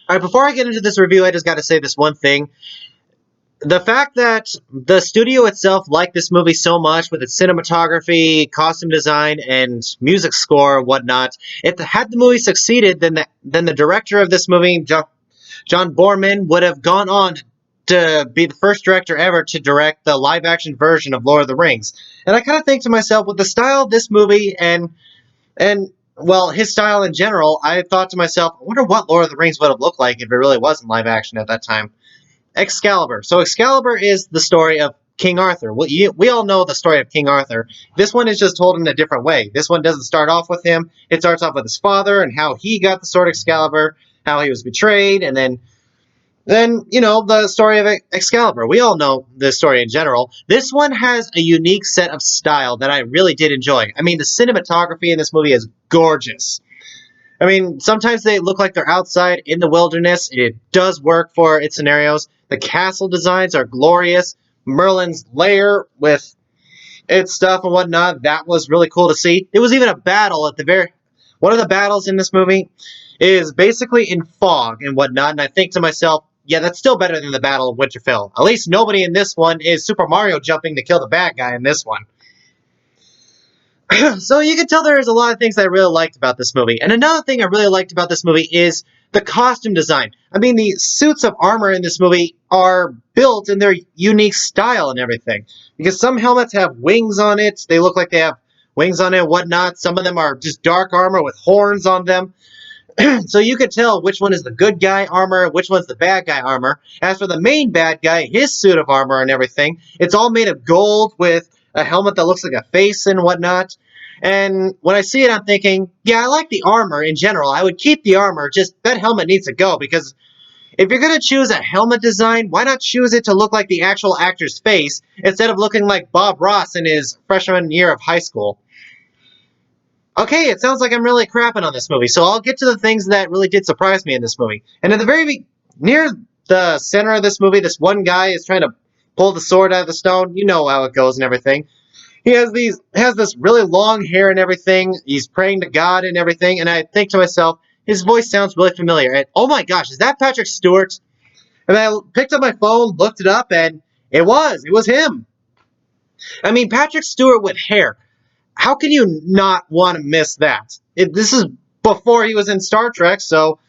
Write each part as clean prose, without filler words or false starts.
All right, before I get into this review, I just got to say this one thing. The fact that the studio itself liked this movie so much with its cinematography, costume design, and music score and whatnot, if had the movie succeeded, then the director of this movie, John Borman, would have gone on to be the first director ever to direct the live-action version of Lord of the Rings. And I kind of think to myself, with the style of this movie and well, his style in general, I thought to myself, I wonder what Lord of the Rings would have looked like if it really wasn't live action at that time. Excalibur. So Excalibur is the story of King Arthur. We all know the story of King Arthur. This one is just told in a different way. This one doesn't start off with him. It starts off with his father and how he got the sword Excalibur, how he was betrayed, and then the story of Excalibur. We all know the story in general. This one has a unique set of style that I really did enjoy. I mean, the cinematography in this movie is gorgeous. I mean, sometimes they look like they're outside in the wilderness. It does work for its scenarios. The castle designs are glorious. Merlin's lair with its stuff and whatnot, that was really cool to see. There was even a battle at the very... One of the battles in this movie is basically in fog and whatnot, and I think to myself, yeah, that's still better than the Battle of Winterfell. At least nobody in this one is Super Mario jumping to kill the bad guy in this one. So you can tell there's a lot of things that I really liked about this movie. And another thing I really liked about this movie is the costume design. I mean, the suits of armor in this movie are built in their unique style and everything. Because some helmets have wings on it. They look like they have wings on it and whatnot. Some of them are just dark armor with horns on them. So you can tell which one is the good guy armor, which one's the bad guy armor. As for the main bad guy, his suit of armor and everything, it's all made of gold with a helmet that looks like a face and whatnot. And when I see it, I'm thinking, yeah, I like the armor in general. I would keep the armor, just that helmet needs to go, because if you're going to choose a helmet design, why not choose it to look like the actual actor's face instead of looking like Bob Ross in his freshman year of high school? Okay, it sounds like I'm really crapping on this movie, so I'll get to the things that really did surprise me in this movie. And at the near the center of this movie, this one guy is trying to pull the sword out of the stone. You know how it goes and everything. He has this really long hair and everything. He's praying to God and everything, and I think to myself, his voice sounds really familiar. And oh my gosh, is that Patrick Stewart? And I picked up my phone, looked it up, and it was him. I mean, Patrick Stewart with hair. How can you not want to miss that? This is before he was in Star Trek, so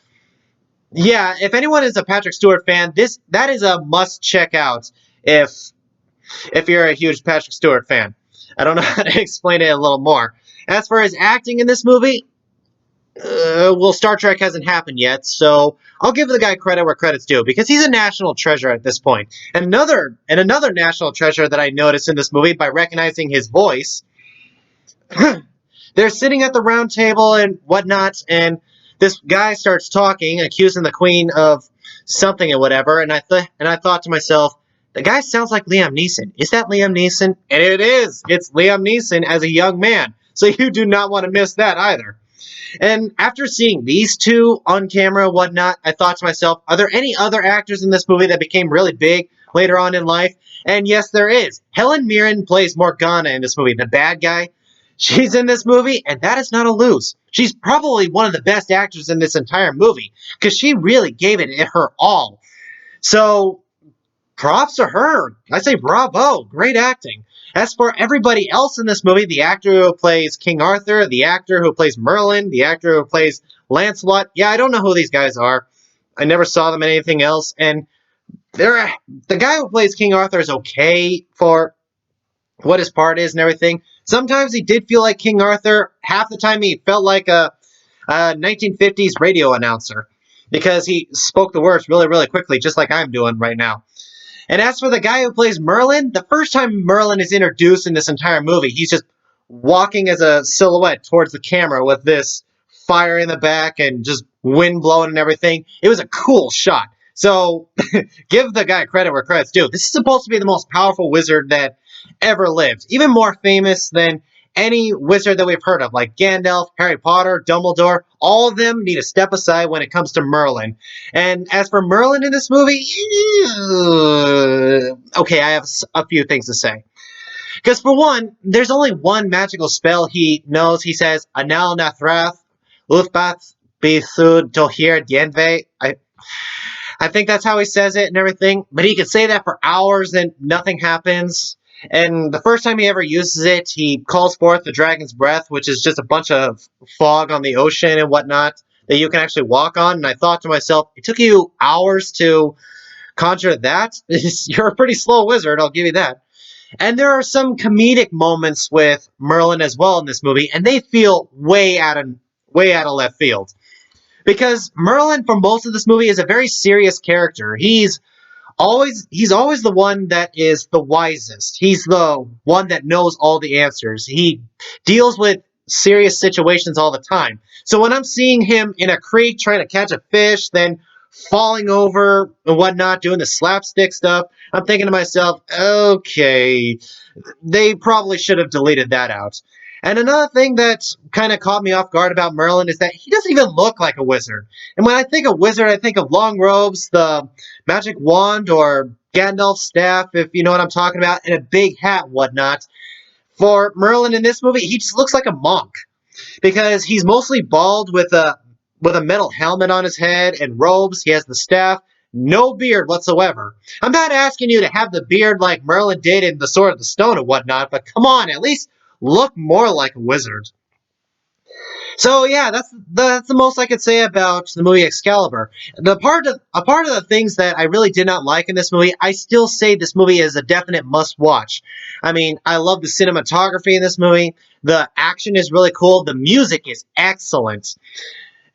yeah, if anyone is a Patrick Stewart fan, that is a must check out if you're a huge Patrick Stewart fan. I don't know how to explain it a little more. As for his acting in this movie, well, Star Trek hasn't happened yet, so I'll give the guy credit where credit's due, because he's a national treasure at this point. And another national treasure that I noticed in this movie by recognizing his voice. They're sitting at the round table and whatnot, and this guy starts talking, accusing the queen of something or whatever, and I thought to myself, the guy sounds like Liam Neeson. Is that Liam Neeson? And it is. It's Liam Neeson as a young man. So you do not want to miss that either. And after seeing these two on camera and whatnot, I thought to myself, are there any other actors in this movie that became really big later on in life? And yes, there is. Helen Mirren plays Morgana in this movie, the bad guy. She's in this movie, and that is not a lose. She's probably one of the best actors in this entire movie, because she really gave it her all. So, props to her. I say bravo. Great acting. As for everybody else in this movie, the actor who plays King Arthur, the actor who plays Merlin, the actor who plays Lancelot, yeah, I don't know who these guys are. I never saw them in anything else, and the guy who plays King Arthur is okay for what his part is and everything. Sometimes he did feel like King Arthur. Half the time he felt like a 1950s radio announcer, because he spoke the words really, really quickly, just like I'm doing right now. And as for the guy who plays Merlin, the first time Merlin is introduced in this entire movie, he's just walking as a silhouette towards the camera with this fire in the back and just wind blowing and everything. It was a cool shot. So give the guy credit where credit's due. This is supposed to be the most powerful wizard that ever lived. Even more famous than any wizard that we've heard of, like Gandalf, Harry Potter, Dumbledore. All of them need to step aside when it comes to Merlin. And as for Merlin in this movie, okay, I have a few things to say. Because for one, there's only one magical spell he knows. He says, Anal Nathrath, Uthbath Bithud Tohir Dienve. I think that's how he says it and everything, but he could say that for hours and nothing happens. And the first time he ever uses it, he calls forth the dragon's breath, which is just a bunch of fog on the ocean and whatnot that you can actually walk on. And I thought to myself, it took you hours to conjure that? You're a pretty slow wizard, I'll give you that. And there are some comedic moments with Merlin as well in this movie, and they feel way out of left field. Because Merlin, for most of this movie, is a very serious character. He's always the one that is the wisest. He's the one that knows all the answers. He deals with serious situations all the time. So when I'm seeing him in a creek trying to catch a fish, then falling over and whatnot, doing the slapstick stuff, I'm thinking to myself, okay, they probably should have deleted that out. And another thing that kind of caught me off guard about Merlin is that he doesn't even look like a wizard. And when I think of wizard, I think of long robes, the magic wand, or Gandalf's staff, if you know what I'm talking about, and a big hat and whatnot. For Merlin in this movie, he just looks like a monk because he's mostly bald with a metal helmet on his head and robes. He has the staff, no beard whatsoever. I'm not asking you to have the beard like Merlin did in The Sword of the Stone and whatnot, but come on, at least look more like a wizard. So yeah, that's the most I could say about the movie Excalibur. A part of the things that I really did not like in this movie, I still say this movie is a definite must watch. I mean, I love the cinematography in this movie. The action is really cool. The music is excellent.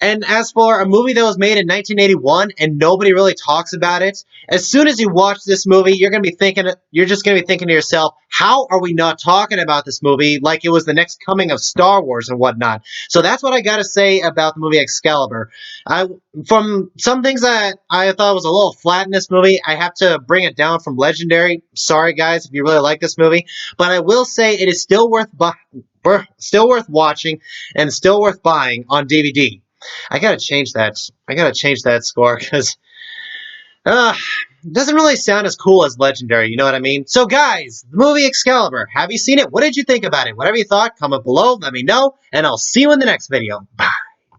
And as for a movie that was made in 1981 and nobody really talks about it, as soon as you watch this movie, you're just gonna be thinking to yourself, how are we not talking about this movie like it was the next coming of Star Wars and whatnot? So that's what I gotta say about the movie Excalibur. I From some things that I thought was a little flat in this movie, I have to bring it down from Legendary. Sorry guys if you really like this movie, but I will say it is still worth watching and still worth buying on DVD. I gotta change that. I gotta change that score because it doesn't really sound as cool as Legendary. You know what I mean? So, guys, the movie Excalibur. Have you seen it? What did you think about it? Whatever you thought, comment below. Let me know, and I'll see you in the next video. Bye.